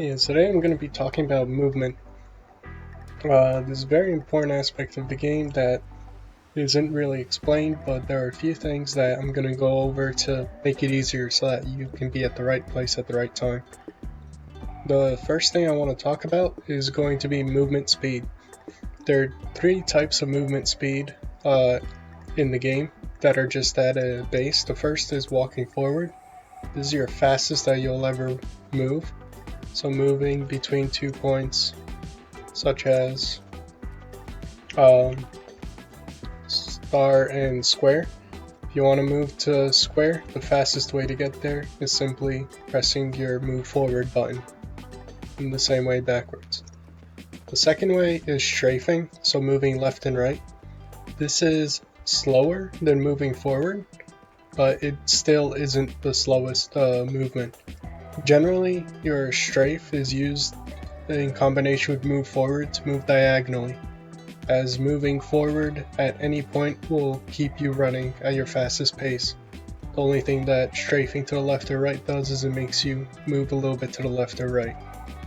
Yeah, today I'm going to be talking about movement. This is a very important aspect of the game that isn't really explained, but there are a few things that I'm going to go over to make it easier so that you can be at the right place at the right time. The first thing I want to talk about is going to be movement speed. There are three types of movement speed in the game that are just at a base. The first is walking forward. This is your fastest that you'll ever move. So moving between 2 points such as star and square. If you want to move to square, the fastest way to get there is simply pressing your move forward button in the same way backwards. The second way is strafing, so moving left and right. This is slower than moving forward, but it still isn't the slowest movement. Generally, your strafe is used in combination with move forward to move diagonally, as moving forward at any point will keep you running at your fastest pace. The only thing that strafing to the left or right does is it makes you move a little bit to the left or right,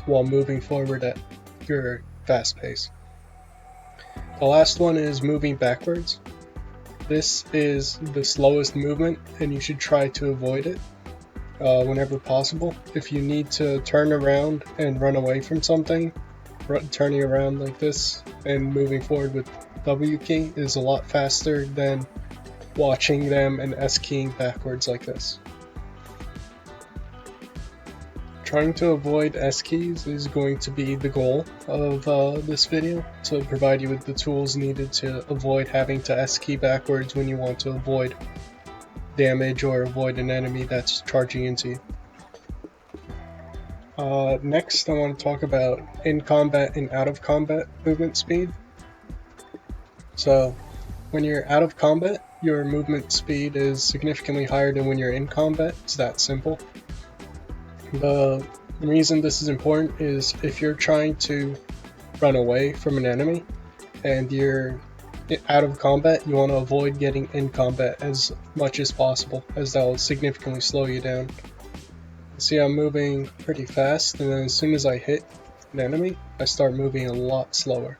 while moving forward at your fast pace. The last one is moving backwards. This is the slowest movement and you should try to avoid it whenever possible. If you need to turn around and run away from something, turning around like this and moving forward with W key is a lot faster than watching them and S keying backwards like this. Trying to avoid S keys is going to be the goal of this video, to provide you with the tools needed to avoid having to S key backwards when you want to avoid damage or avoid an enemy that's charging into you. Next, I want to talk about in combat and out of combat movement speed. So, when you're out of combat, your movement speed is significantly higher than when you're in combat. It's that simple. The reason this is important is if you're trying to run away from an enemy and you're out of combat, you want to avoid getting in combat as much as possible, as that will significantly slow you down. See, I'm moving pretty fast, and then as soon as I hit an enemy, I start moving a lot slower.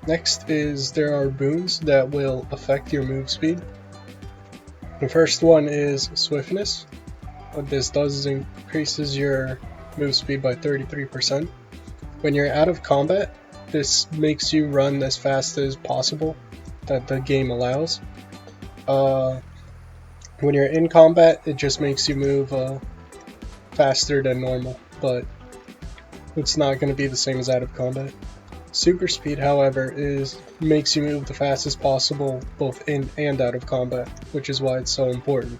Next is there are boons that will affect your move speed. The first one is swiftness. What this does is increases your move speed by 33%. When you're out of combat, this makes you run as fast as possible that the game allows. When you're in combat, it just makes you move faster than normal, but it's not going to be the same as out of combat. Super speed, however, makes you move the fastest possible both in and out of combat, which is why it's so important.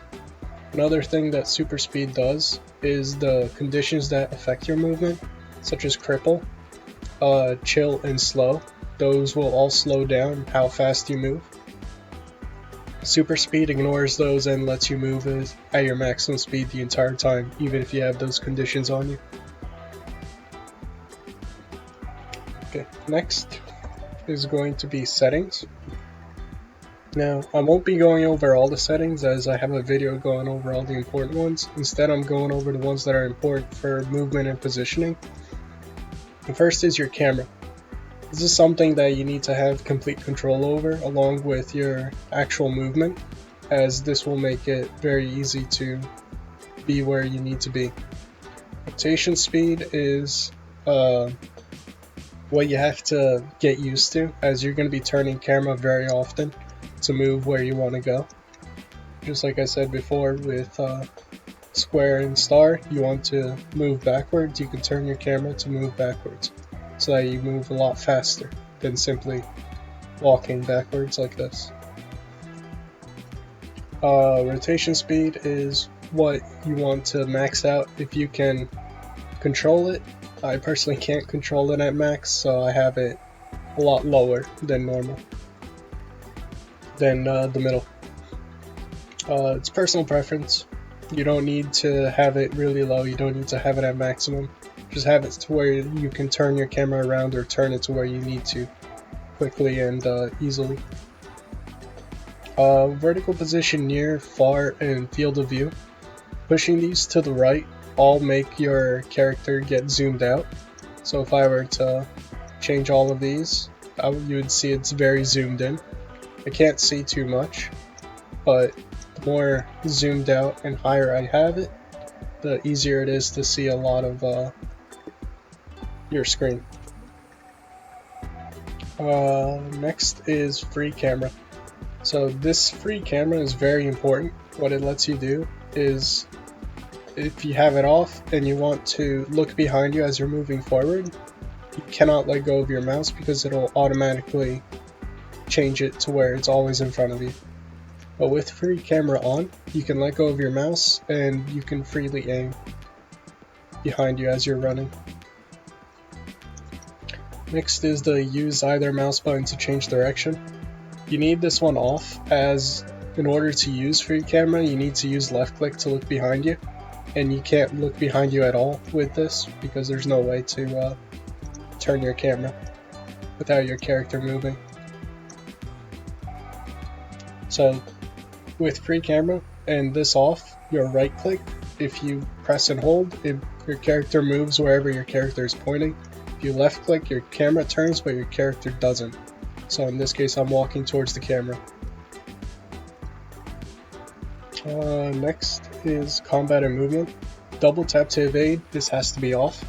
Another thing that super speed does is the conditions that affect your movement, such as cripple, chill, and slow. Those will all slow down how fast you move. Super speed ignores those and lets you move at your maximum speed the entire time, even if you have those conditions on you. Okay, next is going to be settings. Now, I won't be going over all the settings as I have a video going over all the important ones. Instead, I'm going over the ones that are important for movement and positioning. The first is your camera. This is something that you need to have complete control over along with your actual movement, as this will make it very easy to be where you need to be. Rotation speed is what you have to get used to, as you're going to be turning camera very often to move where you want to go. Just like I said before with square and star, you want to move backwards, you can turn your camera to move backwards, so that you move a lot faster than simply walking backwards like this. Rotation speed is what you want to max out if you can control it. I personally can't control it at max, so I have it a lot lower than normal, than the middle. It's personal preference. You don't need to have it really low, you don't need to have it at maximum. Just have it to where you can turn your camera around or turn it to where you need to quickly and easily. Vertical position, near, far, and field of view. Pushing these to the right all make your character get zoomed out. So if I were to change all of these, you would see it's very zoomed in. I can't see too much, but the more zoomed out and higher I have it, the easier it is to see a lot of your screen. Next is free camera. So this free camera is very important. What it lets you do is, if you have it off and you want to look behind you as you're moving forward, you cannot let go of your mouse because it'll automatically change it to where it's always in front of you. But with free camera on, you can let go of your mouse and you can freely aim behind you as you're running. Next is the use either mouse button to change direction. You need this one off, as in order to use free camera you need to use left click to look behind you, and you can't look behind you at all with this because there's no way to turn your camera without your character moving. So with free camera and this off, your right click, if you press and hold, your character moves wherever your character is pointing. If you left click, your camera turns but your character doesn't. So in this case I'm walking towards the camera. Next is combat and movement. Double tap to evade, this has to be off.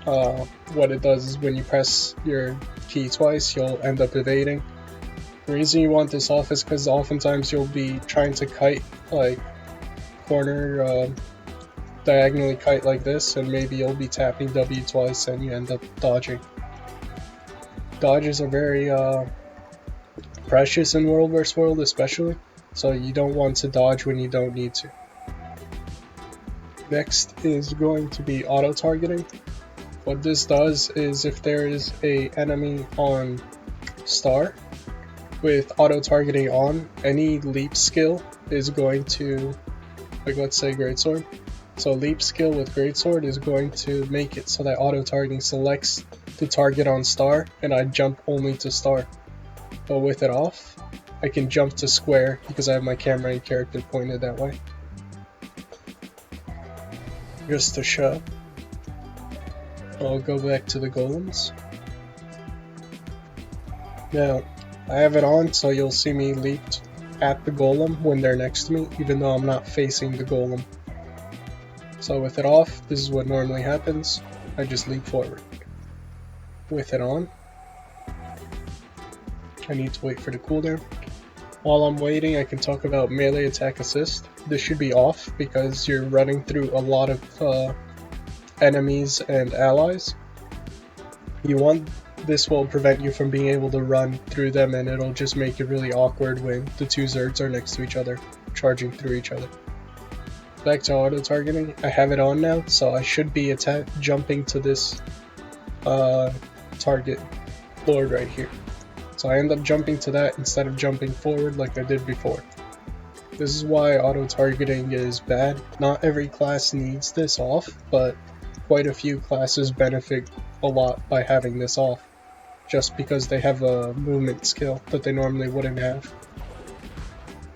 What it does is when you press your key twice, you'll end up evading. The reason you want this off is because oftentimes you'll be trying to kite, like corner, diagonally kite like this, and maybe you'll be tapping W twice and you end up dodging. Dodges are very precious in World vs. World especially, so you don't want to dodge when you don't need to. Next is going to be auto-targeting. What this does is, if there is a enemy on star, with auto-targeting on, any leap skill is going to, like let's say greatsword. So leap skill with greatsword is going to make it so that auto-targeting selects the target on star, and I jump only to star. But with it off, I can jump to square because I have my camera and character pointed that way. Just to show, I'll go back to the golems. Now, I have it on so you'll see me leap at the golem when they're next to me, even though I'm not facing the golem. So with it off, this is what normally happens. I just leap forward. With it on, I need to wait for the cooldown. While I'm waiting, I can talk about melee attack assist. This should be off because you're running through a lot of enemies and allies. This will prevent you from being able to run through them, and it'll just make it really awkward when the two Zergs are next to each other, charging through each other. Back to auto-targeting, I have it on now, so I should be jumping to this target board right here. So I end up jumping to that instead of jumping forward like I did before. This is why auto-targeting is bad. Not every class needs this off, but quite a few classes benefit a lot by having this off, just because they have a movement skill that they normally wouldn't have.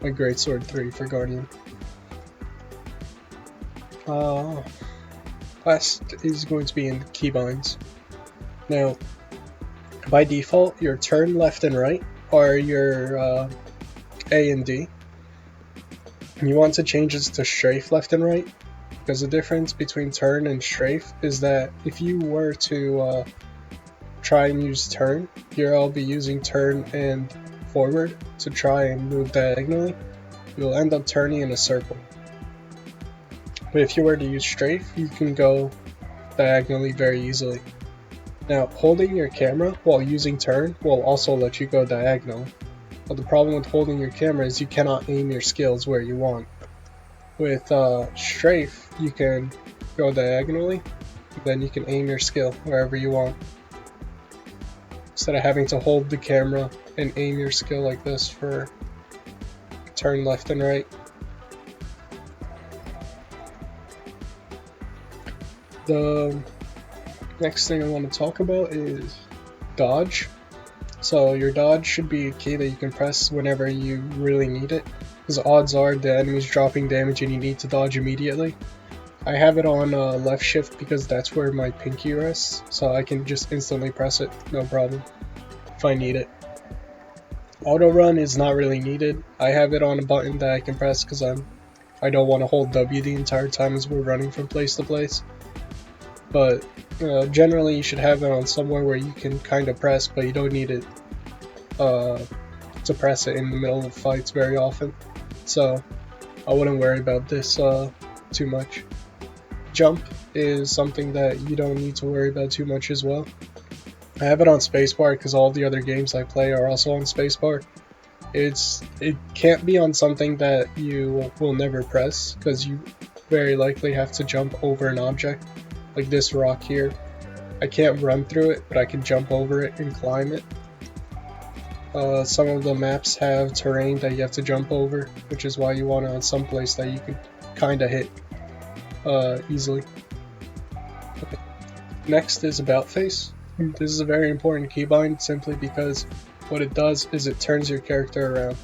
Like Greatsword 3 for Guardian. Last is going to be in Keybinds. Now, by default, your turn left and right are your A and D. And you want to change this to strafe left and right, because the difference between turn and strafe is that if you were to try and use turn, here I'll be using turn and forward to try and move diagonally, you'll end up turning in a circle. But if you were to use strafe, you can go diagonally very easily. Now, holding your camera while using turn will also let you go diagonal, but the problem with holding your camera is you cannot aim your skills where you want. With strafe, you can go diagonally, then you can aim your skill wherever you want, instead of having to hold the camera and aim your skill like this for turn left and right. The next thing I want to talk about is dodge. So your dodge should be a key that you can press whenever you really need it, because odds are the enemy's dropping damage and you need to dodge immediately. I have it on left shift because that's where my pinky rests, so I can just instantly press it, no problem, if I need it. Auto run is not really needed. I have it on a button that I can press because I don't want to hold W the entire time as we're running from place to place. But generally you should have it on somewhere where you can kind of press, but you don't need it to press it in the middle of fights very often. So I wouldn't worry about this too much. Jump is something that you don't need to worry about too much as well. I have it on spacebar because all the other games I play are also on spacebar. It can't be on something that you will never press because you very likely have to jump over an object, like this rock here. I can't run through it, but I can jump over it and climb it. Some of the maps have terrain that you have to jump over, which is why you want it on some place that you can kind of hit easily. Okay. Next is about face. This is a very important keybind simply because what it does is it turns your character around.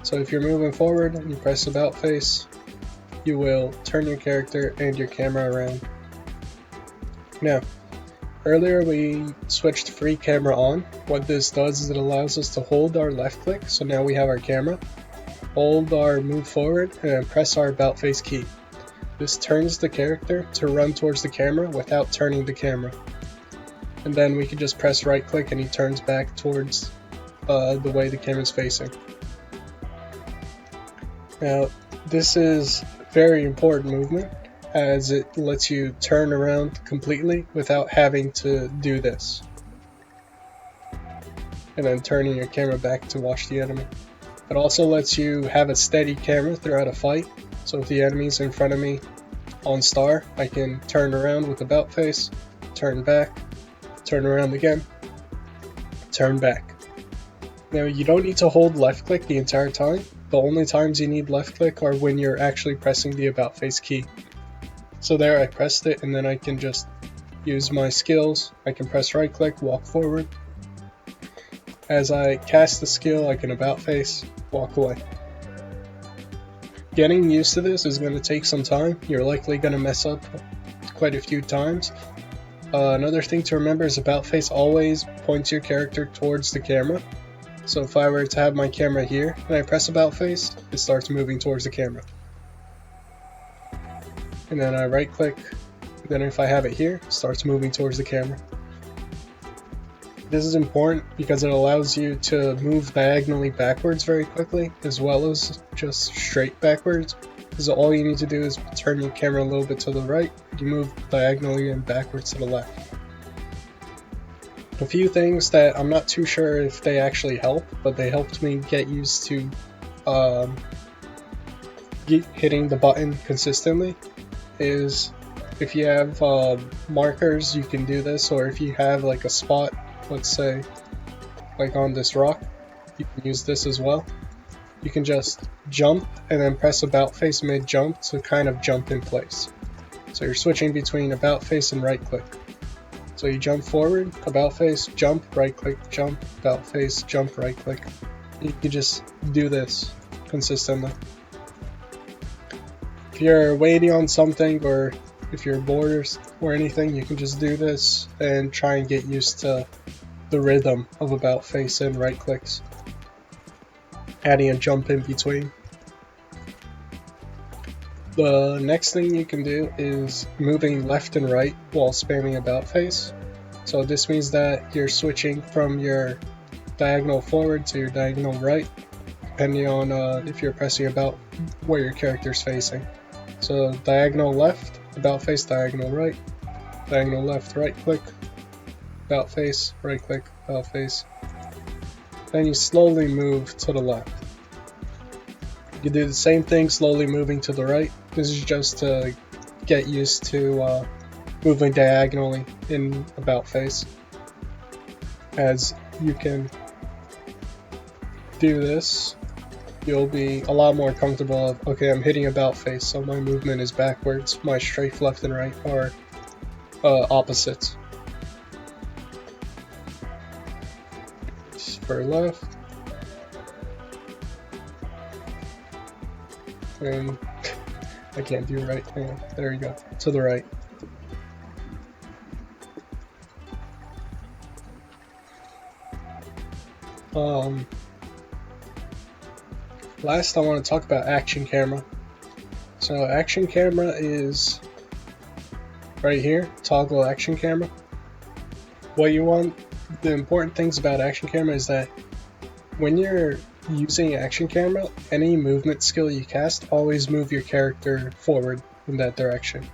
So if you're moving forward and you press about face, you will turn your character and your camera around. Now, earlier we switched free camera on. What this does is it allows us to hold our left click, so now we have our camera, hold our move forward, and press our about face key. This turns the character to run towards the camera without turning the camera. And then we can just press right click and he turns back towards the way the camera's facing. Now, this is very important movement as it lets you turn around completely without having to do this. And then turning your camera back to watch the enemy. It also lets you have a steady camera throughout a fight. So if the enemy's in front of me on star, I can turn around with about face, turn back, turn around again, turn back. Now you don't need to hold left click the entire time. The only times you need left click are when you're actually pressing the about face key. So there I pressed it and then I can just use my skills. I can press right click, walk forward. As I cast the skill I can about face, walk away. Getting used to this is going to take some time. You're likely going to mess up quite a few times. Another thing to remember is about face always points your character towards the camera. So if I were to have my camera here and I press about face, it starts moving towards the camera. And then I right click, then if I have it here, it starts moving towards the camera. This is important because it allows you to move diagonally backwards very quickly, as well as just straight backwards. Because all you need to do is turn your camera a little bit to the right, you move diagonally and backwards to the left. A few things that I'm not too sure if they actually help, but they helped me get used to hitting the button consistently, is if you have markers you can do this, or if you have like a spot, let's say like on this rock, you can use this as well. You can just jump and then press about face mid jump to kind of jump in place. So you're switching between about face and right click. So you jump forward, about face, jump, right click, jump, about face, jump, right click. You can just do this consistently. If you're waiting on something or if you're bored or anything, you can just do this and try and get used to the rhythm of about face and right clicks. Adding a jump in between. The next thing you can do is moving left and right while spamming about face. So this means that you're switching from your diagonal forward to your diagonal right, depending on if you're pressing about where your character's facing. So diagonal left, about face, diagonal right, diagonal left, right click, about face, right click, about face. Then you slowly move to the left. You do the same thing, slowly moving to the right. This is just to get used to moving diagonally in about face. As you can do this, you'll be a lot more comfortable of, okay, I'm hitting about face, so my movement is backwards. My strafe left and right are opposites. for left. And I can't do right. Hang on. There you go. To the right. Last I want to talk about action camera. So action camera is right here, toggle action camera. What you want, the important things about action camera is that when you're using action camera, any movement skill you cast, always move your character forward in that direction.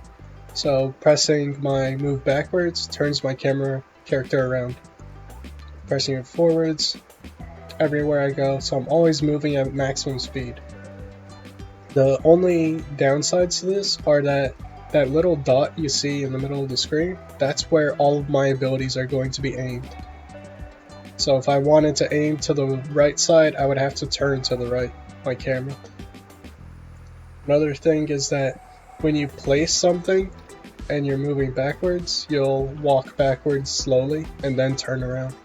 So pressing my move backwards turns my character around. Pressing it forwards, everywhere I go, so I'm always moving at maximum speed. The only downsides to this are that little dot you see in the middle of the screen, that's where all of my abilities are going to be aimed. So if I wanted to aim to the right side, I would have to turn to the right, my camera. Another thing is that when you place something and you're moving backwards, you'll walk backwards slowly and then turn around.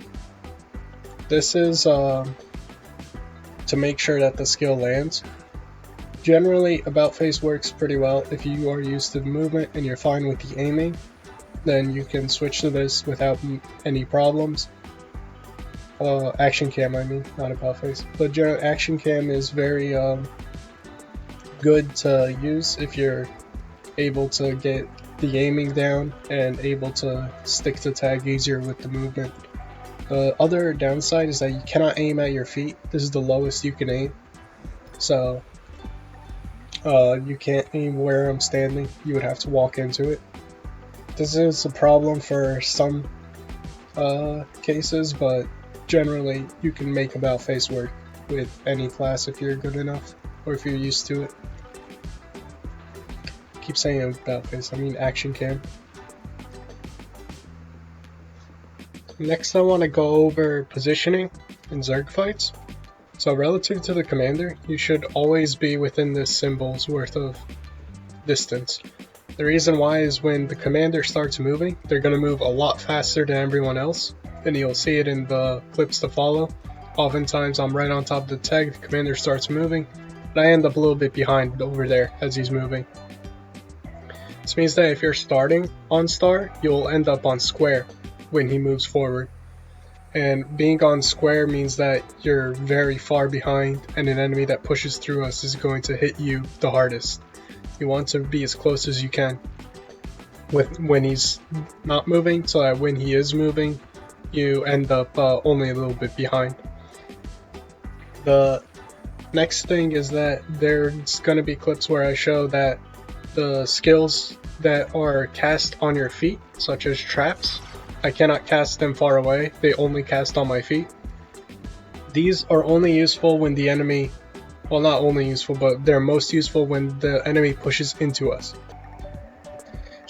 This is to make sure that the skill lands. Generally, about face works pretty well. If you are used to the movement and you're fine with the aiming, then you can switch to this without any problems. Action cam, I mean, not about face. But action cam is very good to use if you're able to get the aiming down and able to stick to tag easier with the movement. The other downside is that you cannot aim at your feet. This is the lowest you can aim. So you can't aim where I'm standing. You would have to walk into it. This is a problem for some cases, but generally you can make about face work with any class if you're good enough or if you're used to it. I keep saying about face, I mean action cam. Next I want to go over positioning in Zerg fights. So relative to the commander, you should always be within this symbol's worth of distance. The reason why is when the commander starts moving, they're going to move a lot faster than everyone else, and you'll see it in the clips to follow. Oftentimes I'm right on top of the tag, the commander starts moving, and I end up a little bit behind over there as he's moving. This means that if you're starting on star, you'll end up on square when he moves forward. And being on square means that you're very far behind, and an enemy that pushes through us is going to hit you the hardest. You want to be as close as you can when he's not moving, so that when he is moving, you end up only a little bit behind. The next thing is that there's going to be clips where I show that the skills that are cast on your feet, such as traps, I cannot cast them far away, they only cast on my feet. These are only useful when the enemy, well, not only useful, but they're most useful when the enemy pushes into us.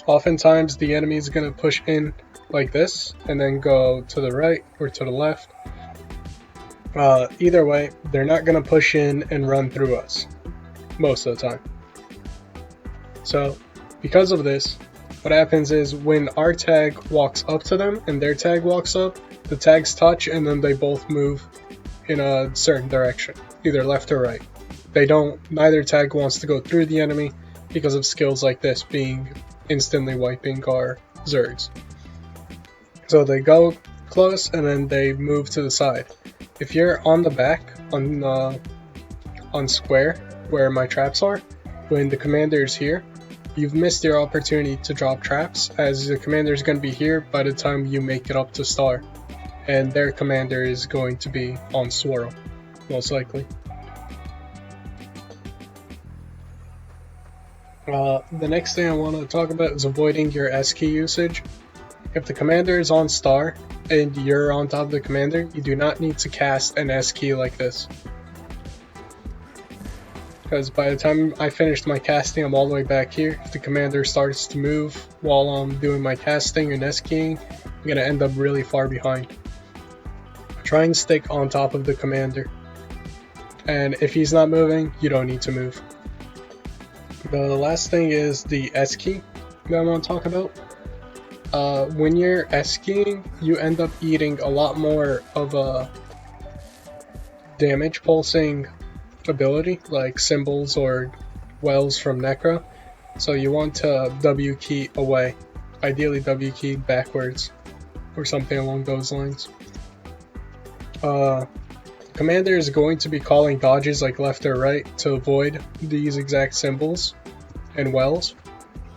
Oftentimes the enemy is going to push in like this and then go to the right or to the left. Either way, they're not going to push in and run through us most of the time. So because of this, what happens is when our tag walks up to them and their tag walks up, the tags touch and then they both move in a certain direction, either left or right. Neither tag wants to go through the enemy because of skills like this being instantly wiping our Zergs. So they go close and then they move to the side. If you're on the back, on square, where my traps are, when the commander is here, you've missed your opportunity to drop traps, as the commander is going to be here by the time you make it up to star, and their commander is going to be on swirl, most likely. The next thing I want to talk about is avoiding your S key usage. If the commander is on star and you're on top of the commander, you do not need to cast an S key like this. Because by the time I finished my casting, I'm all the way back here. If the commander starts to move while I'm doing my casting and S-keying, I'm going to end up really far behind. Try and stick on top of the commander. And if he's not moving, you don't need to move. The last thing is the S-key that I want to talk about. When you're S-keying, you end up eating a lot more of damage pulsing ability, like symbols or wells from Necro. So you want to W key away, ideally W key backwards, or something along those lines. Commander is going to be calling dodges like left or right to avoid these exact symbols and wells,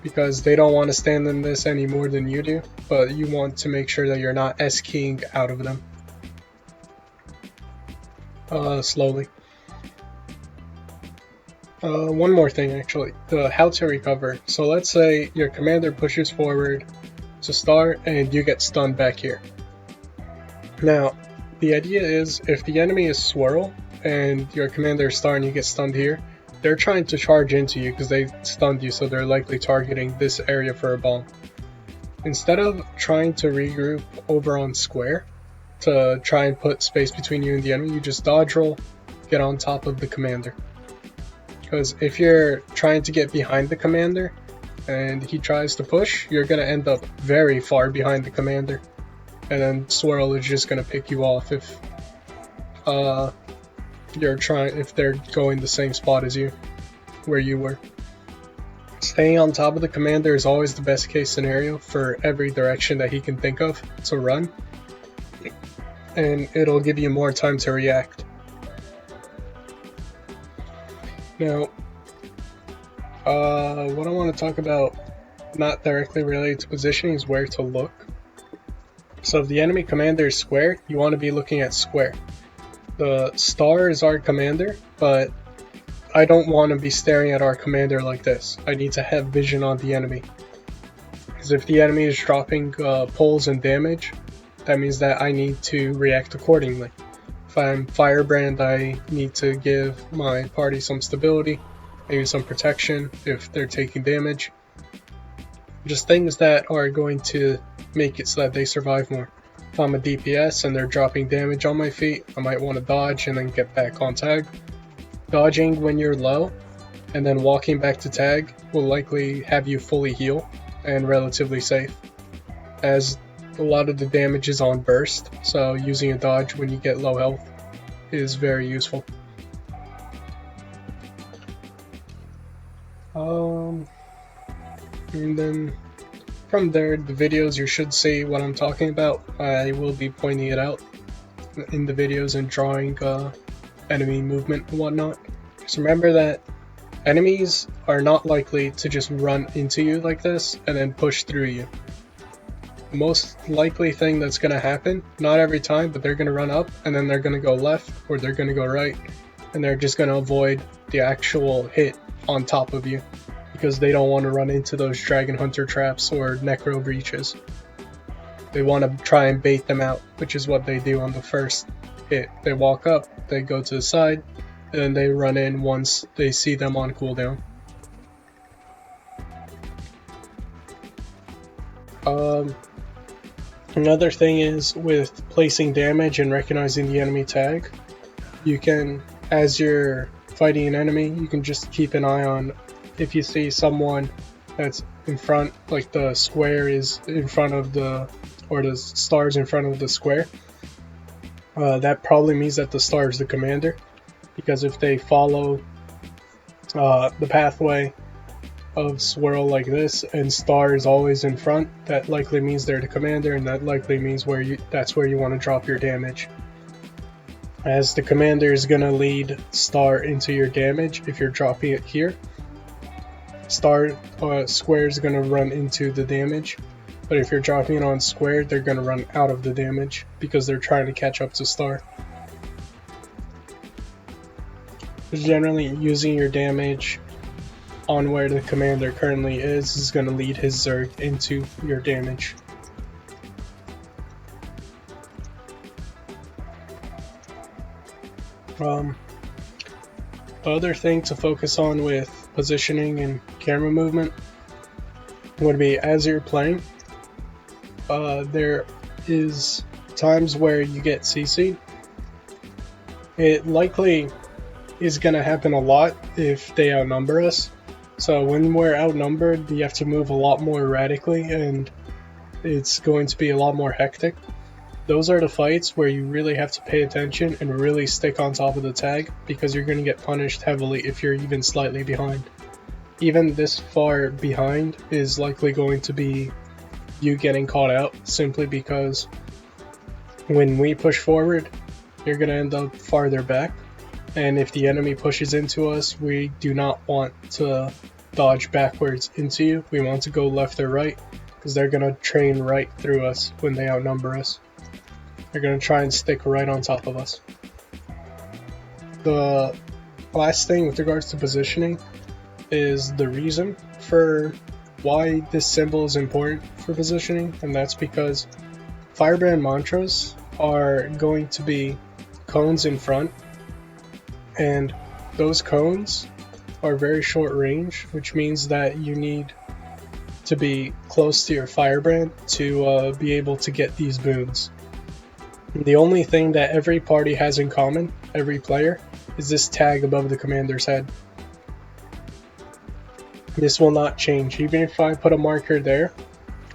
because they don't want to stand in this any more than you do, but you want to make sure that you're not S-keying out of them. Slowly. One more thing actually, how to recover. So let's say your commander pushes forward to start and you get stunned back here. Now, the idea is if the enemy is swirl and your commander is star and you get stunned here, they're trying to charge into you because they stunned you, so they're likely targeting this area for a bomb. Instead of trying to regroup over on square to try and put space between you and the enemy, you just dodge roll, get on top of the commander. Because if you're trying to get behind the commander and he tries to push, you're going to end up very far behind the commander. And then swirl is just going to pick you off if they're going the same spot as you, where you were. Staying on top of the commander is always the best case scenario for every direction that he can think of to run, and it'll give you more time to react. Now, what I want to talk about, not directly related to positioning, is where to look. So if the enemy commander is square, you want to be looking at square. The star is our commander, but I don't want to be staring at our commander like this. I need to have vision on the enemy. Because if the enemy is dropping pulls and damage, that means that I need to react accordingly. If I'm Firebrand, I need to give my party some stability, maybe some protection if they're taking damage. Just things that are going to make it so that they survive more. If I'm a DPS and they're dropping damage on my feet, I might want to dodge and then get back on tag. Dodging when you're low and then walking back to tag will likely have you fully heal and relatively safe, as a lot of the damage is on burst, so using a dodge when you get low health is very useful. And then from there, the videos, you should see what I'm talking about. I will be pointing it out in the videos and drawing enemy movement and whatnot. Just remember that enemies are not likely to just run into you like this and then push through you. The most likely thing that's going to happen, not every time, but they're going to run up and then they're going to go left or they're going to go right, and they're just going to avoid the actual hit on top of you because they don't want to run into those Dragon Hunter traps or Necro breaches. They want to try and bait them out, which is what they do on the first hit. They walk up, they go to the side, and then they run in once they see them on cooldown. Another thing is with placing damage and recognizing the enemy tag. You can, as you're fighting an enemy, you can just keep an eye on if you see someone that's in front, like the square is in front of the, or the stars in front of the square. That probably means that the star is the commander, because if they follow the pathway of swirl like this and star is always in front, that likely means they're the commander, and that likely means that's where you want to drop your damage, as the commander is going to lead star into your damage. If you're dropping it here, star square is going to run into the damage, but if you're dropping it on square, they're going to run out of the damage because they're trying to catch up to star. Generally, using your damage on where the commander currently is going to lead his Zerg into your damage. The other thing to focus on with positioning and camera movement would be, as you're playing, there is times where you get CC'd. It likely is going to happen a lot if they outnumber us. So when we're outnumbered, you have to move a lot more erratically, and it's going to be a lot more hectic. Those are the fights where you really have to pay attention and really stick on top of the tag, because you're going to get punished heavily if you're even slightly behind. Even this far behind is likely going to be you getting caught out, simply because when we push forward, you're going to end up farther back. And if the enemy pushes into us, we do not want to dodge backwards into you. We want to go left or right, because they're going to train right through us when they outnumber us. They're going to try and stick right on top of us. The last thing with regards to positioning is the reason for why this symbol is important for positioning, and that's because firebrand mantras are going to be cones in front, and those cones are very short range, which means that you need to be close to your firebrand to be able to get these boons. The only thing that every party has in common, every player, is this tag above the commander's head. This will not change. Even if I put a marker there,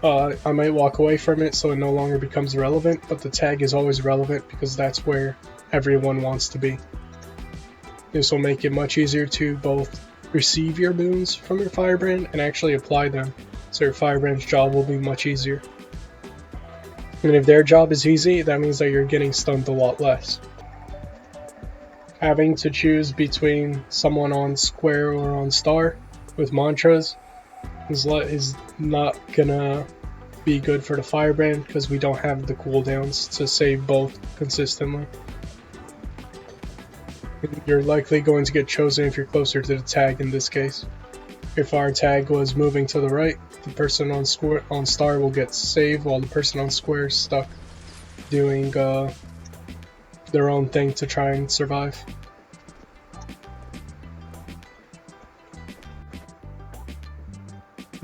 I might walk away from it so it no longer becomes relevant, but the tag is always relevant because that's where everyone wants to be. This will make it much easier to both receive your boons from your firebrand and actually apply them, so your firebrand's job will be much easier. And if their job is easy, that means that you're getting stunned a lot less. Having to choose between someone on square or on star with mantras is not gonna be good for the firebrand, because we don't have the cooldowns to save both consistently. You're likely going to get chosen if you're closer to the tag in this case. If our tag was moving to the right, the person on star will get saved, while the person on square is stuck doing their own thing to try and survive.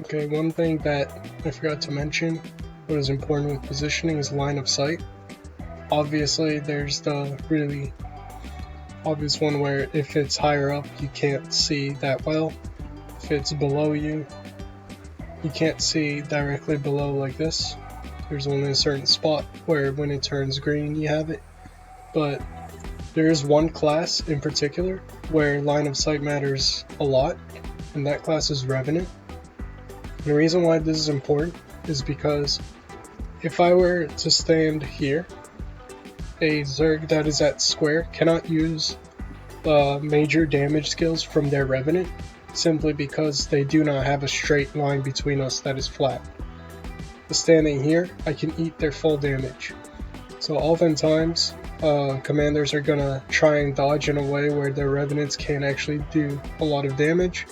Okay, one thing that I forgot to mention, what is important with positioning, is line of sight. Obviously, there's the really obvious one where if it's higher up, you can't see that well. If it's below you, you can't see directly below like this. There's only a certain spot where when it turns green, you have it. But there is one class in particular where line of sight matters a lot, and that class is Revenant. The reason why this is important is because if I were to stand here, a Zerg that is at square cannot use major damage skills from their Revenant, simply because they do not have a straight line between us that is flat. Standing here, I can eat their full damage. So oftentimes, commanders are gonna try and dodge in a way where their Revenants can't actually do a lot of damage,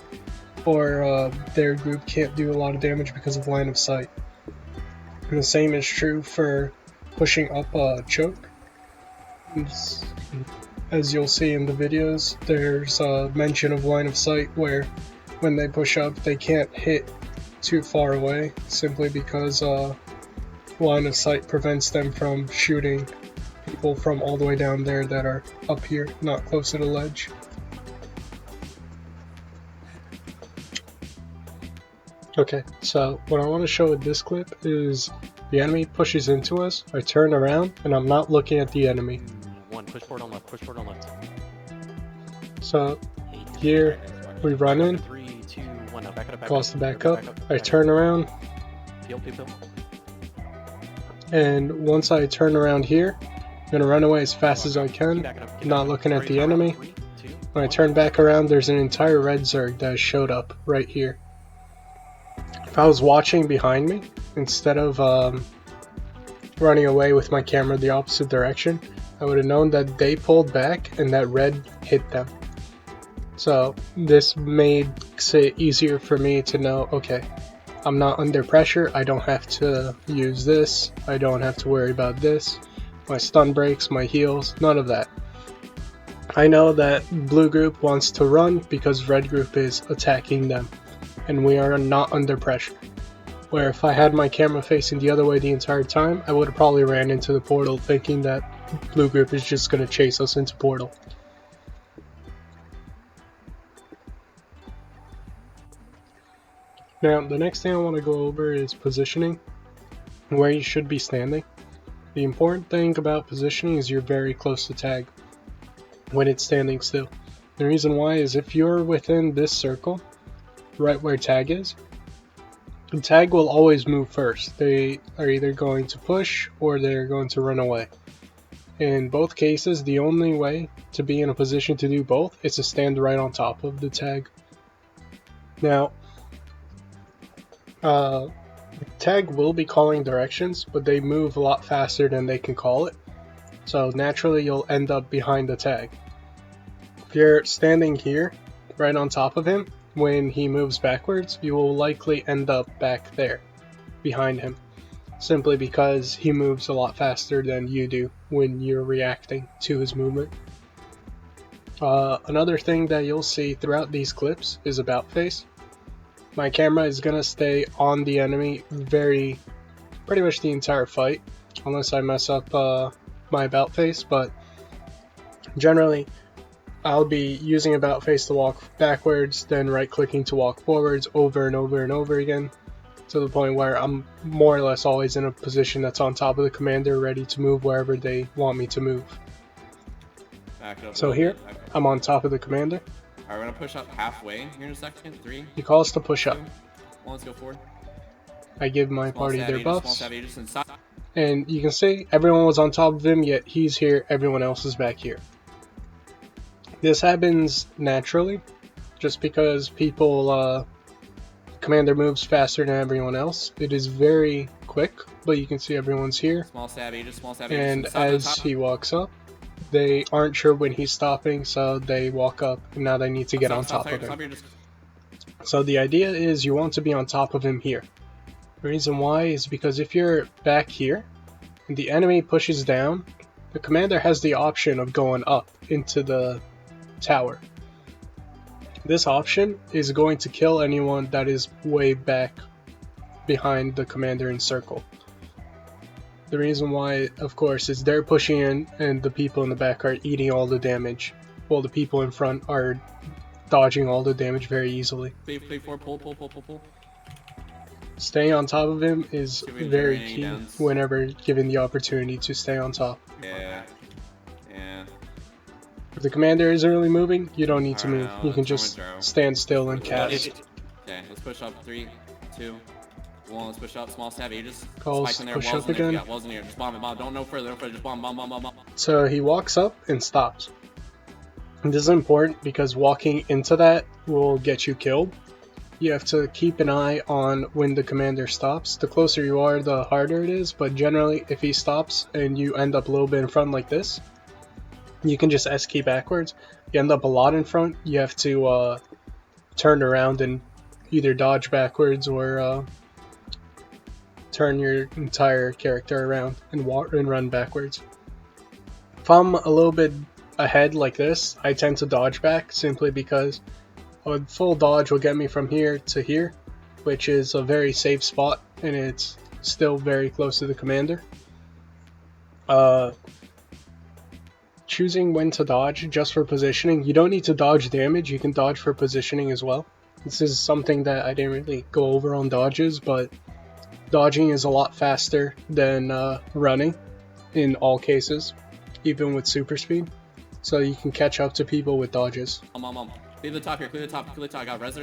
or their group can't do a lot of damage because of line of sight. And the same is true for pushing up a choke. As you'll see in the videos, there's a mention of line of sight where when they push up, they can't hit too far away, simply because line of sight prevents them from shooting people from all the way down there that are up here, not close to the ledge. Okay, so what I want to show with this clip is the enemy pushes into us, I turn around, and I'm not looking at the enemy. Push forward on left, push forward on left. So here we run in, 3, 2, 1, now back up, cause to back up, I turn around, peel. and once I turn around here, I'm going to run away as fast as I can, not looking at the enemy. When I turn back around, there's an entire red Zerg that showed up right here. If I was watching behind me, instead of running away with my camera the opposite direction, I would have known that they pulled back and that red hit them. So this makes it easier for me to know, okay, I'm not under pressure, I don't have to use this, I don't have to worry about this, my stun breaks, my heals, none of that. I know that blue group wants to run because red group is attacking them, and we are not under pressure. Where if I had my camera facing the other way the entire time, I would have probably ran into the portal thinking that blue group is just going to chase us into portal. Now, the next thing I want to go over is positioning, where you should be standing. The important thing about positioning is you're very close to tag when it's standing still. The reason why is if you're within this circle, right where tag is, the tag will always move first. They are either going to push or they're going to run away. In both cases, the only way to be in a position to do both is to stand right on top of the tag. Now, tag will be calling directions, but they move a lot faster than they can call it. So naturally you'll end up behind the tag. If you're standing here, right on top of him, when he moves backwards, you will likely end up back there, behind him. Simply because he moves a lot faster than you do when you're reacting to his movement. Another thing that you'll see throughout these clips is about face. My camera is going to stay on the enemy pretty much the entire fight, unless I mess up my about face, but generally I'll be using about face to walk backwards, then right clicking to walk forwards over and over and over again, to the point where I'm more or less always in a position that's on top of the commander, ready to move wherever they want me to move. So here, I'm on top of the commander. Alright, we're gonna push up halfway here in a second. 3. He calls to push up. 1, let's go forward. I give my party their buffs. Small Aegis inside. And you can see everyone was on top of him, yet he's here, everyone else is back here. This happens naturally, just because commander moves faster than everyone else. It is very quick, but you can see everyone's here. Small Aegis, and as he walks up, they aren't sure when he's stopping, so they walk up, and now they need to get on top of him. So the idea is you want to be on top of him here. The reason why is because if you're back here, and the enemy pushes down, the commander has the option of going up into the tower. This option is going to kill anyone that is way back behind the commander in circle. The reason why, of course, is they're pushing in and the people in the back are eating all the damage, while the people in front are dodging all the damage very easily. Play 4, pull. Staying on top of him is very key whenever given the opportunity to stay on top. Yeah. If the commander isn't really moving, you don't need to move. You can just stand still and cast. Okay, let's push up. 3, 2, 1. Let's push up. Small Aegis. Calls push up again. Yeah, walls in here. Just bomb it. Don't no further. Just bomb. So he walks up and stops. And this is important because walking into that will get you killed. You have to keep an eye on when the commander stops. The closer you are, the harder it is, but generally if he stops and you end up a little bit in front like this, you can just S key backwards. You end up a lot in front, you have to turn around and either dodge backwards or turn your entire character around and run backwards. If I'm a little bit ahead like this, I tend to dodge back simply because a full dodge will get me from here to here, which is a very safe spot, and it's still very close to the commander. Choosing when to dodge just for positioning, you don't need to dodge damage, you can dodge for positioning as well. This is something that I didn't really go over on dodges, but dodging is a lot faster than running in all cases, even with super speed. So you can catch up to people with dodges. Clear the top here, clear the top. I got res.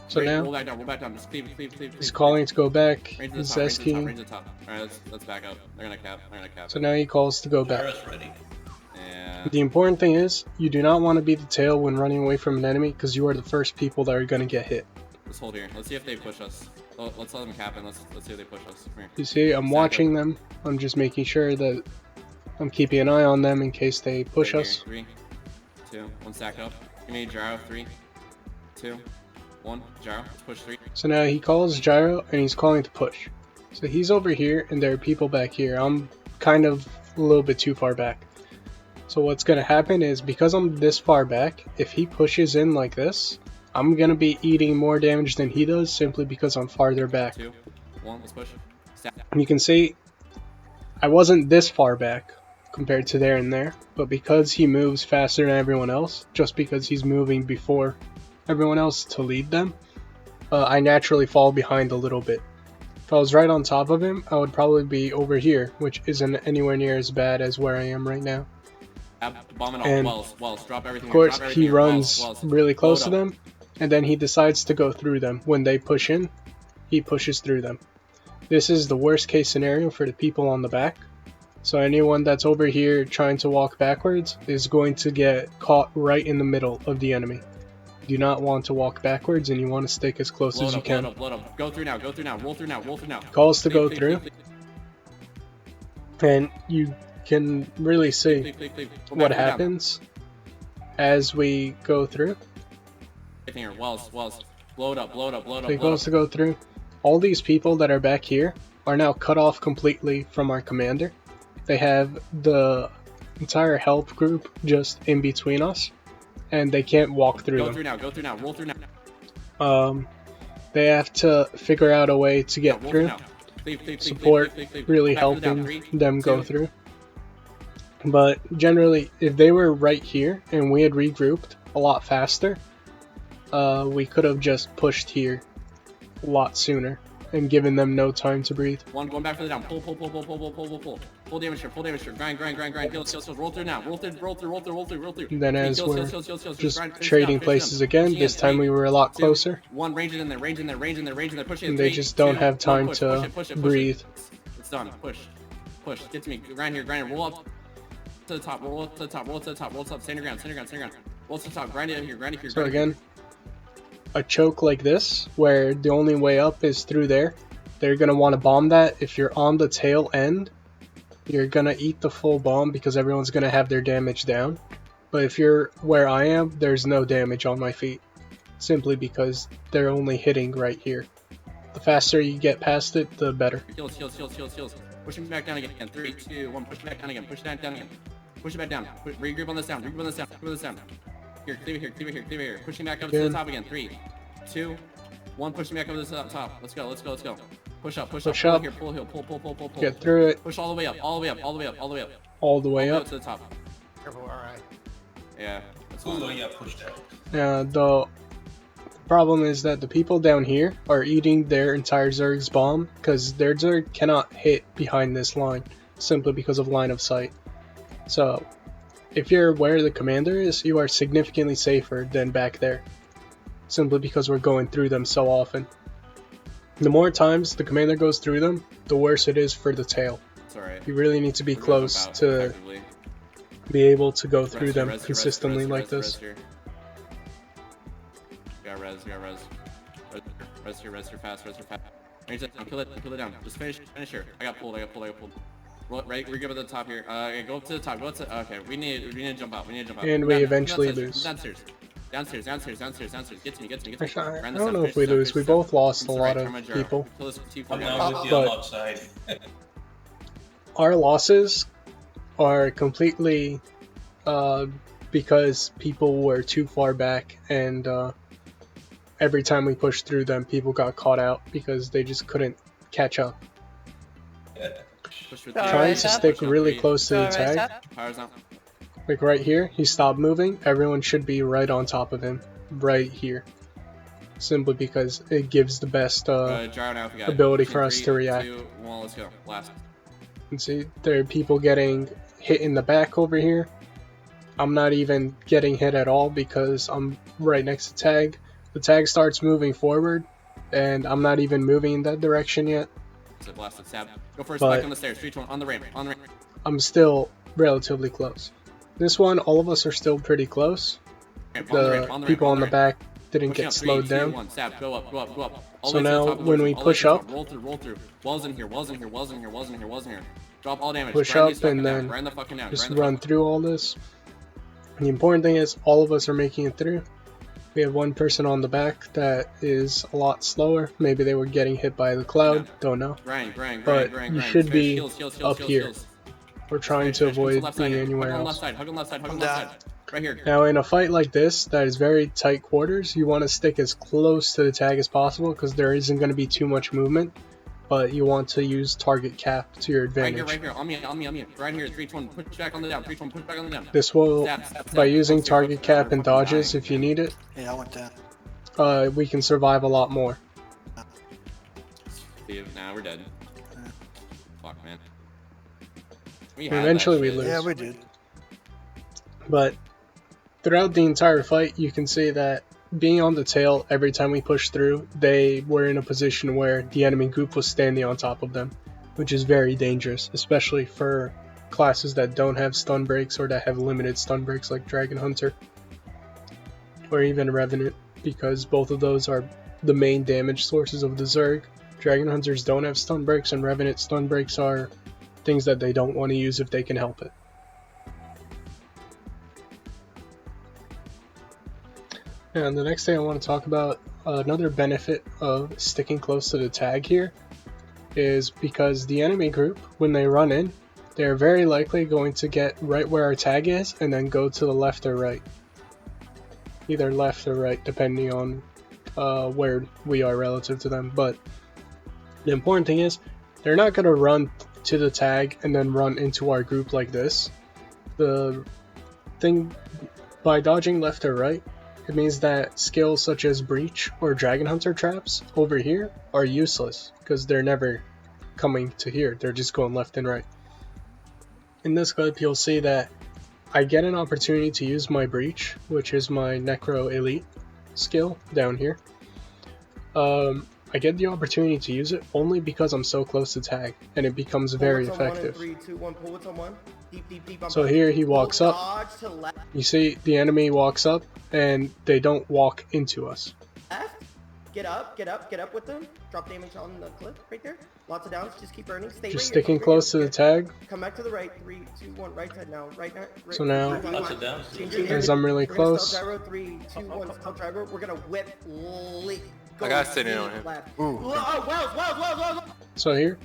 So now, roll back down, just cleave. he's calling to go back, he's range S-keying. the top. Alright, let's back up. They're gonna cap. So now he calls to go back. Yeah. The important thing is, you do not want to be the tail when running away from an enemy, because you are the first people that are going to get hit. Let's hold here, let's see if they push us. Let's let them cap and let's see if they push us. Come here. You see, I'm watching them, I'm just making sure that I'm keeping an eye on them in case they push us. 3, 2, 1, stack up. Give me gyro. 3, 2, 1, gyro. Let's push 3. So now he calls gyro and he's calling to push. So he's over here and there are people back here. I'm kind of a little bit too far back. So what's going to happen is, because I'm this far back, if he pushes in like this, I'm going to be eating more damage than he does simply because I'm farther back. 2, 1, let's push. Stack. You can see I wasn't this far back compared to there and there, but because he moves faster than everyone else, just because he's moving before everyone else to lead them, I naturally fall behind a little bit. If I was right on top of him, I would probably be over here, which isn't anywhere near as bad as where I am right now. Bomb it all. And Wells, drop everything. of course, drop everything he here. runs Wells. really close Load to up. them, and then he decides to go through them. When they push in, he pushes through them. This is the worst case scenario for the people on the back. So anyone that's over here trying to walk backwards is going to get caught right in the middle of the enemy. You do not want to walk backwards, and you want to stick as close as you can. Load up. Go through now. Roll through now. Calls to Please, go please, through, please, and you can really see please. Go what back, go down. happens as we go through. Everything here. Wells. Load up. So he goes to go through. All these people that are back here are now cut off completely from our commander. They have the entire help group just in between us, and they can't walk through them. Go through now. Roll through now. They have to figure out a way to get Roll through. now. Support really Go back to the down. helping 3, them go 2. through. But generally, if they were right here and we had regrouped a lot faster, we could have just pushed here a lot sooner and given them no time to breathe. One going back for the down. Pull. Full damage here. Grind. Kills. Roll through now. Roll through. And then as we're Kills. just Grind, finish trading down. places again, Pushing this in, time 3, we were a lot 2, closer. 1. Range it in there. Push it. And they 3, just don't 2, have time 1, push, to push it. breathe. It's done. Push. Get to me. Grind here. Roll up to the top. Roll to the top. Stand your ground. Roll to the top. Grind it here. So again, a choke like this, where the only way up is through there, they're going to want to bomb that. If you're on the tail end, you're going to eat the full bomb because everyone's going to have their damage down. But if you're where I am, there's no damage on my feet, simply because they're only hitting right here. The faster you get past it, the better. Heals. Push him back down again. 3, 2, 1. Push him back down again. Push it down again. Push it back down. Regroup on this down. Here. Cleave it here. Push him back up to the top again. 3, 2, 1. Push him back up to the top. Let's go. Push up. Pull Here. Pull. Get through it. Push all the way up. All the way up. To the top. Careful, alright. Yeah. That's Cool, fine. yeah, pushed out. The problem is that the people down here are eating their entire Zerg's bomb because their Zerg cannot hit behind this line simply because of line of sight. So if you're where the commander is, you are significantly safer than back there, simply because we're going through them so often. The more times the commander goes through them, the worse it is for the tail. It's alright. You really need to be We're close about to effectively. be able to go through Rest them here, rest here, consistently rest like here, this. rest here. Got res. Rest here, fast. Range it down, kill it down. Just finish here. I got pulled. Right, we're good at the top here. Okay, go up to the top. Okay, we need to jump out. And we eventually lose. Downstairs. Get to me. Actually, I don't know if we lose. We both lost a lot of people. I'm now with you But- on outside. Our losses are completely because people were too far back, and every time we pushed through them, people got caught out because they just couldn't catch up. Trying to stick really close to the tag, Power's out. like right here, he stopped moving. Everyone should be right on top of him, right here, simply because it gives the best Gyro now if you got it. ability In for us 3, to react. 2, 1, let's go. Last. And see, there are people getting hit in the back over here. I'm not even getting hit at all because I'm right next to tag. The tag starts moving forward, and I'm not even moving in that direction yet. So blasted stab. Go first, But- back on the stairs. 3, 2, 1, on the ramp. I'm still relatively close. This one, all of us are still pretty close. The people on the back didn't get slowed down. 1, stab. Go up. All So the way to the now, top of the when room, we all the way push to the up- top. Roll through. Walls in here. Drop all damage. Push Grind up these fucking and down. then Grind the fucking down. Just Grind the run through all this. The important thing is all of us are making it through. We have one person on the back that is a lot slower. Maybe they were getting hit by the cloud. Don't know. Grind. But you should be Heals, up here. We're trying to avoid being anywhere Hug on else. left side. Right here. Now in a fight like this that is very tight quarters, you want to stick as close to the tag as possible because there isn't going to be too much movement, but you want to use target cap to your advantage. Right here. On me. Right here. 3, 2, 1. Push back on the down. 3, 2, 1. Push back on the down. This will, Stab. by using Close here, target close cap here. and dodges Fucking if you need it, Yeah, I went down. we can survive a lot more. Nah, we're dead. Fuck, man. Eventually we lose. Yeah, we did. But throughout the entire fight, you can see that being on the tail, every time we pushed through, they were in a position where the enemy group was standing on top of them, which is very dangerous, especially for classes that don't have stun breaks or that have limited stun breaks like Dragon Hunter or even Revenant, because both of those are the main damage sources of the Zerg. Dragon Hunters don't have stun breaks, and Revenant stun breaks are things that they don't want to use if they can help it. And the next thing I want to talk about, another benefit of sticking close to the tag here, is because the enemy group, when they run in, they're very likely going to get right where our tag is and then go to the left or right. Either left or right, depending on where we are relative to them. But the important thing is, they're not going to run to the tag and then run into our group like this. The thing, by dodging left or right, it means that skills such as Breach or Dragon Hunter traps over here are useless, because they're never coming to here, they're just going left and right. In this clip, you'll see that I get an opportunity to use my Breach, which is my Necro Elite skill down here. I get the opportunity to use it only because I'm so close to tag, and it becomes very effective. So here he walks up, you see the enemy walks up, and they don't walk into us. Get up with them. Drop damage on the cliff right there. Lots of downs, just keep burning. Stay just right sticking here. close to the tag. Come back to the right. 3, 2, 1, right side now. Right. So now, Lots of downs. as I'm really close, Gyro, 3, 2, 1, stop gyro. We're gonna whip leap. I got sitting on him. Wells. so here,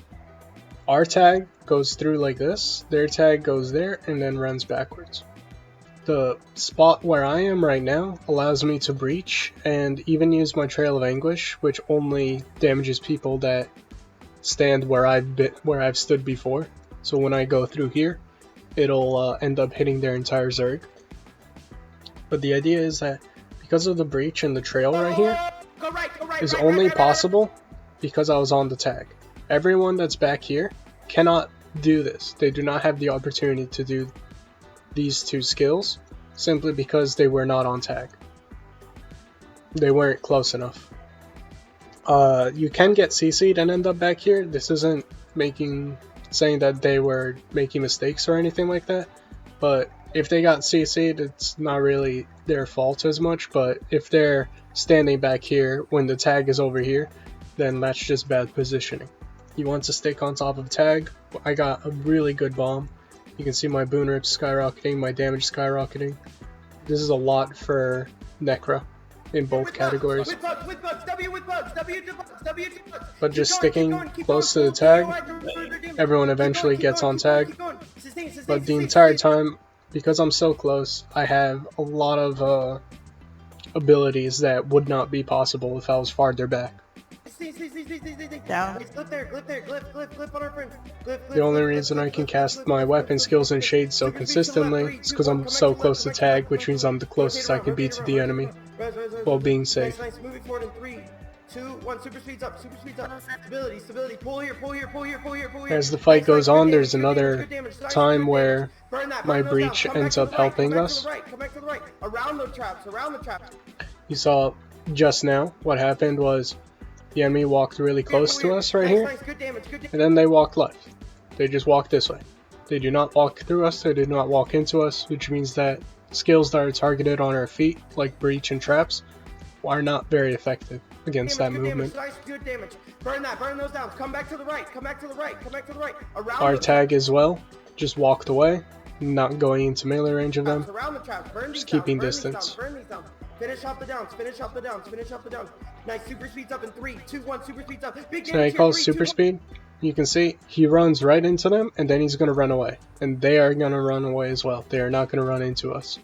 our tag goes through like this, their tag goes there, and then runs backwards. The spot where I am right now allows me to breach and even use my Trail of Anguish, which only damages people that stand where I've stood before. So when I go through here, it'll end up hitting their entire Zerg. But the idea is that because of the breach and the trail right here is only possible because I was on the tag. Everyone that's back here cannot do this. They do not have the opportunity to do these two skills simply because they were not on tag. They weren't close enough. You can get CC'd and end up back here. This isn't saying that they were making mistakes or anything like that, but if they got CC'd, it's not really their fault as much. But if they're standing back here when the tag is over here, then that's just bad positioning. You want to stick on top of tag. I got a really good bomb. You can see my boon rip skyrocketing, my damage skyrocketing. This is a lot for Necro in both categories. But just sticking close to the tag, everyone eventually gets on tag. But the entire time, because I'm so close, I have a lot of abilities that would not be possible if I was farther back. Down. The only reason I can cast my weapon skills and shades so consistently is because I'm so close to tag, which means I'm the closest I can be to the enemy while being safe. Nice. Moving forward in 3, 2, 1. Super speeds up. Stability. Pull here. As the fight goes on, there's another time where my breach ends up helping us. Come back to the right. Around the traps. You saw just now what happened was the enemy walked really close to us right here, and then they walked left. They just walked this way. They do not walk through us, they do not walk into us, which means that skills that are targeted on our feet, like breach and traps, are not very effective against that movement. Nice, good damage. Burn those down. Come back to the right. Around our tag as well just walked away, not going into melee range of them, just keeping distance. Finish off the downs. Nice, super speeds up in 3, 2, 1, super speeds up. Big so he calls super speed. You can see he runs right into them, and then he's going to run away. And they are going to run away as well. They are not going to run into us.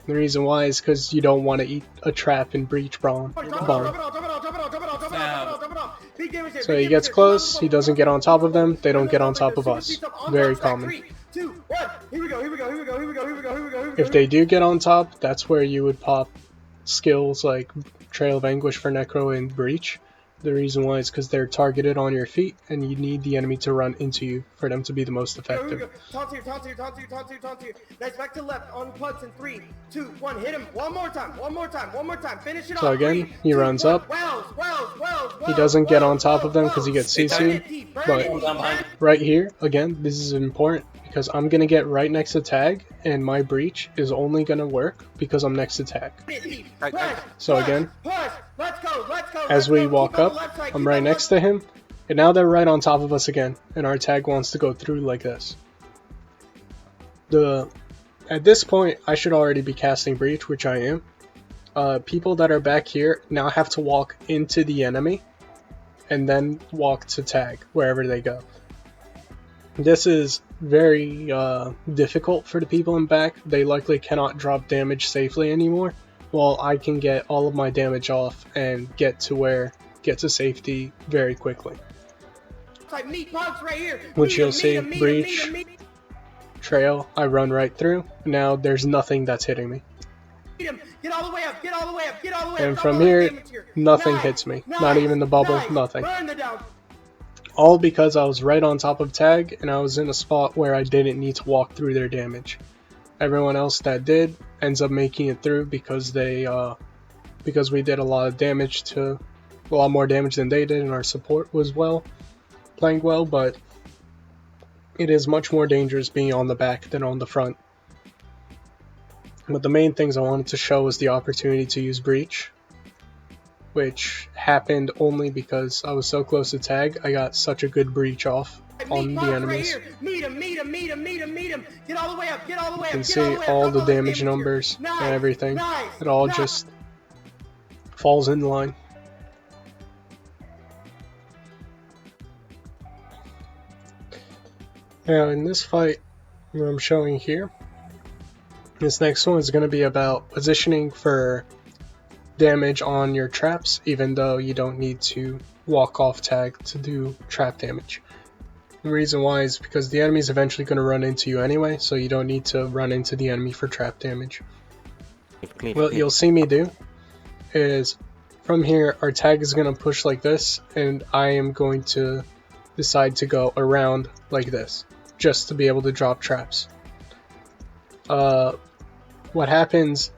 The reason why is because you don't want to eat a trap and breach bomb. So he gets close, he doesn't get on top of them, they don't get on top of us. Very common. If they do get on top, that's where you would pop skills like Trail of Anguish for Necro and Breach. The reason why is because they're targeted on your feet, and you need the enemy to run into you for them to be the most effective. Taunt here, taunt here, taunt here, taunt here, taunt here. Nice, back to left on putts in 3, 2, 1. Hit him one more time, one more time, one more time. Finish it off. So again, 3, he 2, runs 1. up. Wells. He doesn't get on top of them because he gets CC'd. But right here, again, this is important because I'm going to get right next to tag, and my breach is only going to work because I'm next to tag. So again, as we walk up, I'm right next to him, and now they're right on top of us again, and our tag wants to go through like this. At this point, I should already be casting breach, which I am. People that are back here now have to walk into the enemy, and then walk to tag wherever they go. This is very difficult for the people in back. They likely cannot drop damage safely anymore, while I can get all of my damage off and get to safety very quickly. Which you'll see, breach, trail, I run right through. Now there's nothing that's hitting me. Get all the way up, get all the way up, get all the way up. And from here, nothing hits me. Not even the bubble, nothing. All because I was right on top of tag, and I was in a spot where I didn't need to walk through their damage. Everyone else that did ends up making it through because because we did a lot more damage than they did, and our support was playing well, but it is much more dangerous being on the back than on the front. But the main things I wanted to show was the opportunity to use breach, which happened only because I was so close to tag. I got such a good breach off on the enemies. Meet him. Get all the way up, get all the way up. You can see all the damage numbers and everything. It all just falls in line. Now in this fight that I'm showing here, this next one is going to be about positioning for damage on your traps, even though you don't need to walk off tag to do trap damage. The reason why is because the enemy is eventually going to run into you anyway, so you don't need to run into the enemy for trap damage. What you'll see me do is, from here, our tag is going to push like this, and I am going to decide to go around like this, just to be able to drop traps. What happens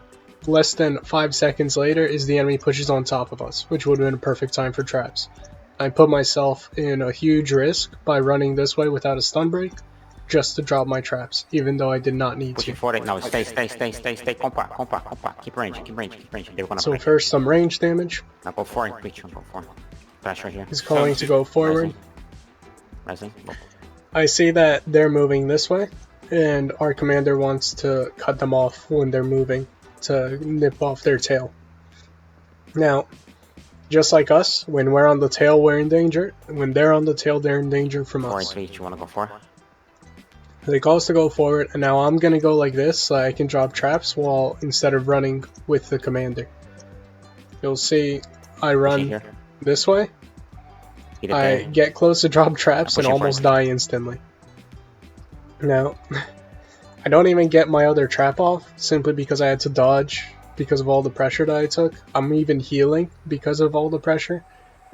less than 5 seconds later is the enemy pushes on top of us, which would have been a perfect time for traps. I put myself in a huge risk by running this way without a stun break, just to drop my traps, even though I did not need to. For it now. Stay. Compa. Keep range. They wanna so break. First some range damage. Now go for it, breach. Go for it. Pressure here. He's calling to go forward. Rising. I see that they're moving this way, and our commander wants to cut them off when they're moving, to nip off their tail. Now, just like us, when we're on the tail, we're in danger. When they're on the tail, they're in danger from us. Breach, you wanna go for? They call us to go forward, and now I'm gonna go like this so I can drop traps while instead of running with the commander. You'll see I run this way. I get close to drop traps and almost die instantly. Now, I don't even get my other trap off simply because I had to dodge because of all the pressure that I took. I'm even healing because of all the pressure,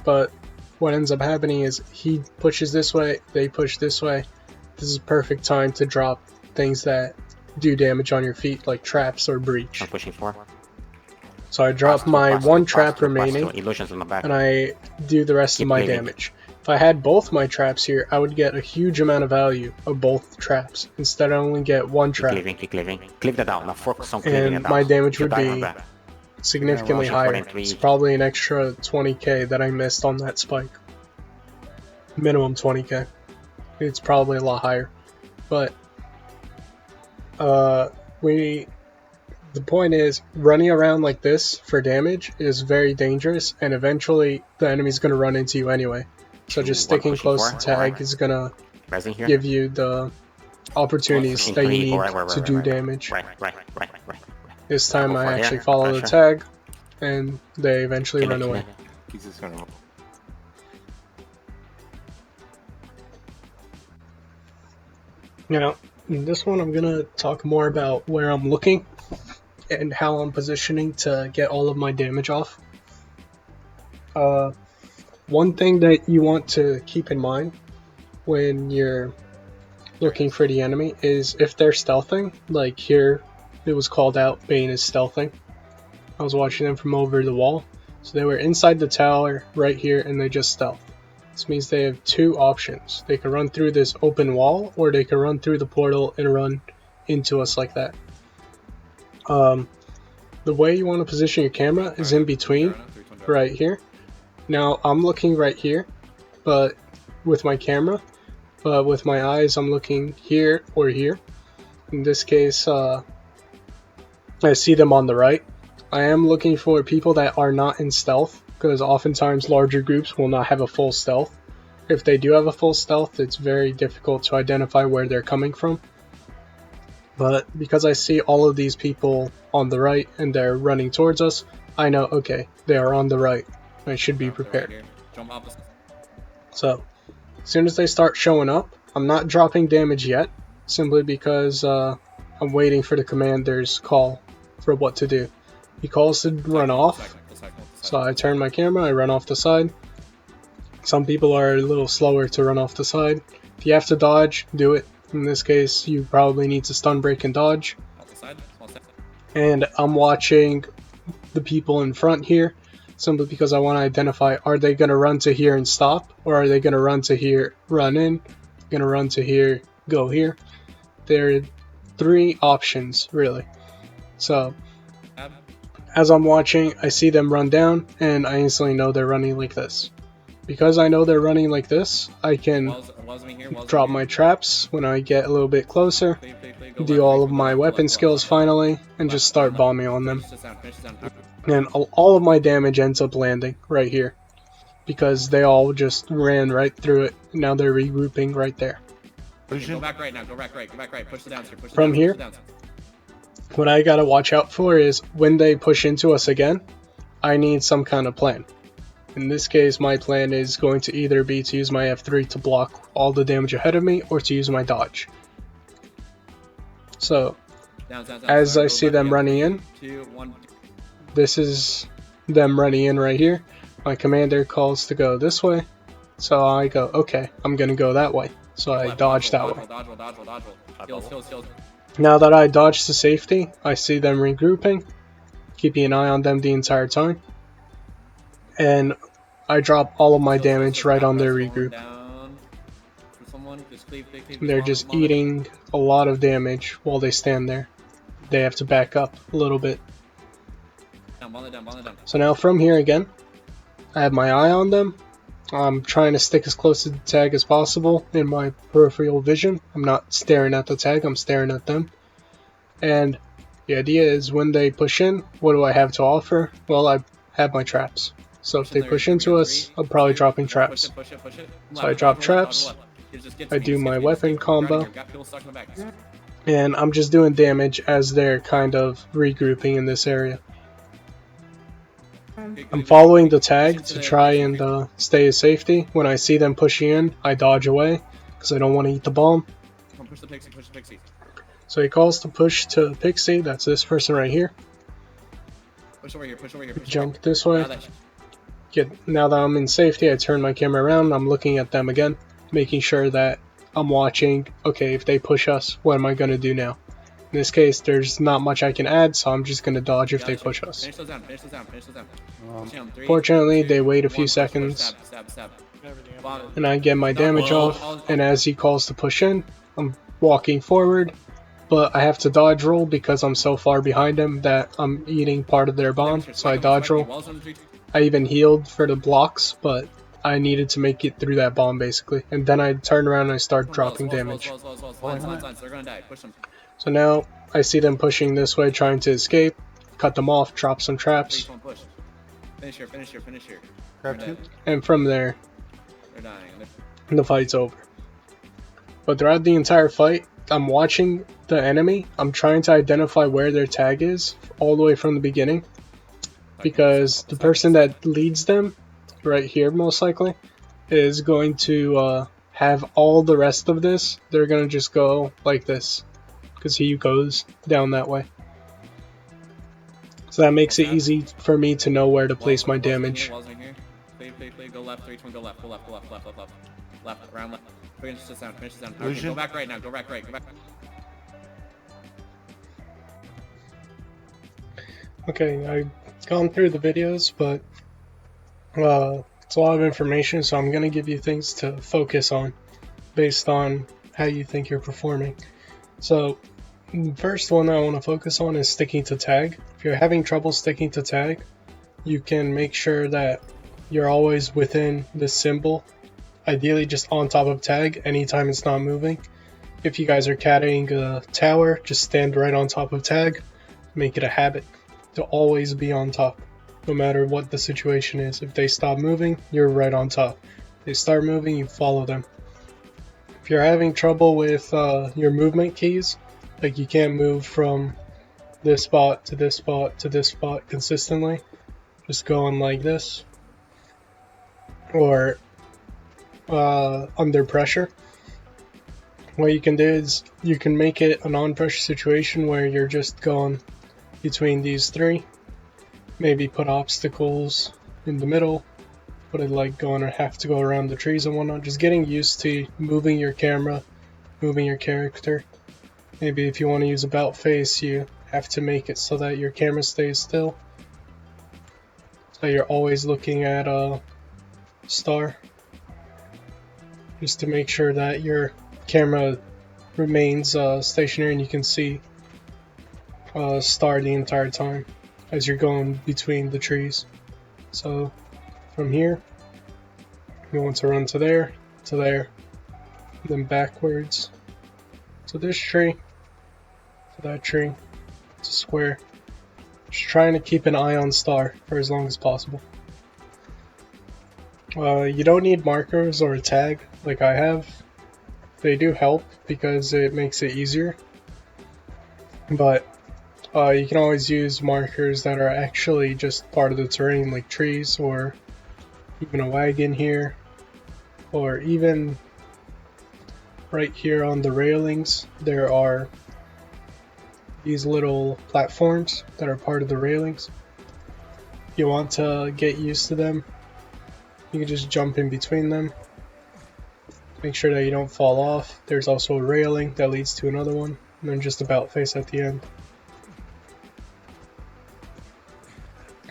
but what ends up happening is he pushes this way, they push this way. This is perfect time to drop things that do damage on your feet, like traps or breach. I'm pushing for. So I drop my one trap remaining, and I do the rest of my damage. If I had both my traps here, I would get a huge amount of value of both traps. Instead, I only get one trap. Keep living. Clip that down. Now focus on cleaving it And down. my damage would be significantly higher. It's probably an extra 20k that I missed on that spike. Minimum 20k. It's probably a lot higher. But the point is, running around like this for damage is very dangerous, and eventually the enemy's going to run into you anyway. So just sticking close to tag is going to give you the opportunities that you need to do damage. Right. This time I actually follow the tag, and they eventually run away. Now, in this one I'm going to talk more about where I'm looking and how I'm positioning to get all of my damage off. one thing that you want to keep in mind when you're looking for the enemy is if they're stealthing, like here it was called out Bane is stealthing. I was watching them from over the wall. So they were inside the tower right here and they just stealthed. This means they have two options. They can run through this open wall or they can run through the portal and run into us like that. The way you want to position your camera is in between right here. Now I'm looking right here but with my camera, but with my eyes I'm looking here or here. In this case I see them on the right. I am looking for people that are not in stealth, because oftentimes larger groups will not have a full stealth. If they do have a full stealth, it's very difficult to identify where they're coming from. But because I see all of these people on the right and they're running towards us, I know, okay, they are on the right. I should be prepared. So, as soon as they start showing up, I'm not dropping damage yet, simply because I'm waiting for the commander's call for what to do. He calls to run off, so I turn my camera, I run off the side. Some people are a little slower to run off the side. If you have to dodge, do it. In this case, you probably need to stun break and dodge. And I'm watching the people in front here, simply because I want to identify, are they going to run to here and stop, or are they going to run to here, run in, going to run to here, go here. There are three options, really. So, as I'm watching, I see them run down, and I instantly know they're running like this. Because I know they're running like this, I can drop my traps when I get a little bit closer, do all of my weapon skills finally, and just start bombing on them. And all of my damage ends up landing right here, because they all just ran right through it. Now they're regrouping right there. Go back right now, go back right, push the downs here, From here, what I gotta watch out for is when they push into us again, I need some kind of plan. In this case, my plan is going to either be to use my F3 to block all the damage ahead of me, or to use my dodge. So, as I see them running in, this is them running in right here. My commander calls to go this way, so I go, okay, I'm gonna go that way. So I dodge that way. Now that I dodged to safety, I see them regrouping, keeping an eye on them the entire time, and I drop all of my damage right on their regroup. They're just eating a lot of damage while they stand there. They have to back up a little bit. So now from here again, I have my eye on them. I'm trying to stick as close to the tag as possible in my peripheral vision. I'm not staring at the tag, I'm staring at them. And the idea is when they push in, what do I have to offer? Well, I have my traps. So if they push into us, I'm probably dropping traps. So I drop traps, I do my weapon combo, and I'm just doing damage as they're kind of regrouping in this area. I'm following the tag to try and stay as safety. When I see them pushing in, I dodge away because I don't want to eat the bomb. So he calls to push to Pixie, that's this person right here. Jump this way. Now that I'm in safety, I turn my camera around, I'm looking at them again, making sure that I'm watching, okay, if they push us, what am I going to do now? In this case, there's not much I can add, so I'm just going to dodge if they push us. Fortunately, they wait a few seconds, and I get my damage off, and as he calls to push in, I'm walking forward, but I have to dodge roll because I'm so far behind him that I'm eating part of their bomb, so I dodge roll. I even healed for the blocks, but I needed to make it through that bomb basically, and then I turn around and I start dropping damage. So now I see them pushing this way, trying to escape, cut them off, drop some traps, Finish here. and from there, the fight's over. But throughout the entire fight, I'm watching the enemy, I'm trying to identify where their tag is, all the way from the beginning, because the person that leads them, right here most likely, is going to have all the rest of this. They're going to just go like this, because he goes down that way. So that makes it easy for me to know where to place my damage. clear. Go left. 3, 2, 1, go left. Go left. Left. Around left. Finish the sound. Okay, go back right now. Go back right. Go back. Okay, I've gone through the videos, but it's a lot of information, so I'm going to give you things to focus on based on how you think you're performing. So, the first one I want to focus on is sticking to tag. If you're having trouble sticking to tag, you can make sure that you're always within the symbol, ideally just on top of tag anytime it's not moving. If you guys are carrying a tower, just stand right on top of tag. Make it a habit to always be on top, no matter what the situation is. If they stop moving, you're right on top. If they start moving, you follow them. If you're having trouble with your movement keys, like you can't move from this spot to this spot to this spot consistently, just going like this, or under pressure, what you can do is you can make it a non-pressure situation where you're just going between these three. Maybe put obstacles in the middle, put it like going or have to go around the trees and whatnot. Just getting used to moving your camera, moving your character. Maybe if you want to use about face, you have to make it so that your camera stays still, so you're always looking at a star, just to make sure that your camera remains stationary and you can see star the entire time as you're going between the trees. So from here, you want to run to there, then backwards to this tree, to that tree, to square. Just trying to keep an eye on star for as long as possible. You don't need markers or a tag like I have. They do help because it makes it easier, but you can always use markers that are actually just part of the terrain, like trees or even a wagon here, or even right here on the railings there are these little platforms that are part of the railings. If you want to get used to them, you can just jump in between them. Make sure that you don't fall off. There's also a railing that leads to another one, and then just about face at the end.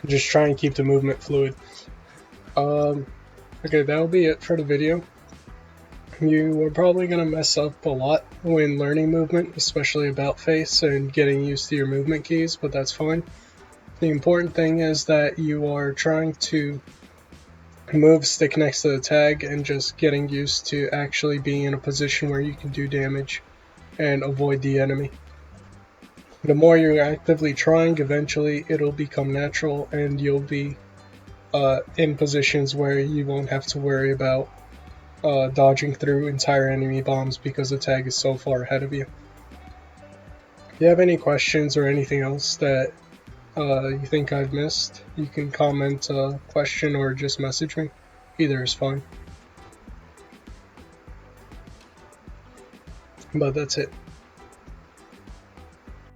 Just try and keep the movement fluid. Okay, that'll be it for the video. You are probably going to mess up a lot when learning movement, especially about face and getting used to your movement keys, but that's fine. The important thing is that you are trying to move, stick next to the tag, and just getting used to actually being in a position where you can do damage and avoid the enemy. The more you're actively trying, eventually it'll become natural and you'll be in positions where you won't have to worry about dodging through entire enemy bombs because the tag is so far ahead of you. If you have any questions or anything else that you think I've missed, you can comment a question or just message me. Either is fine. But that's it.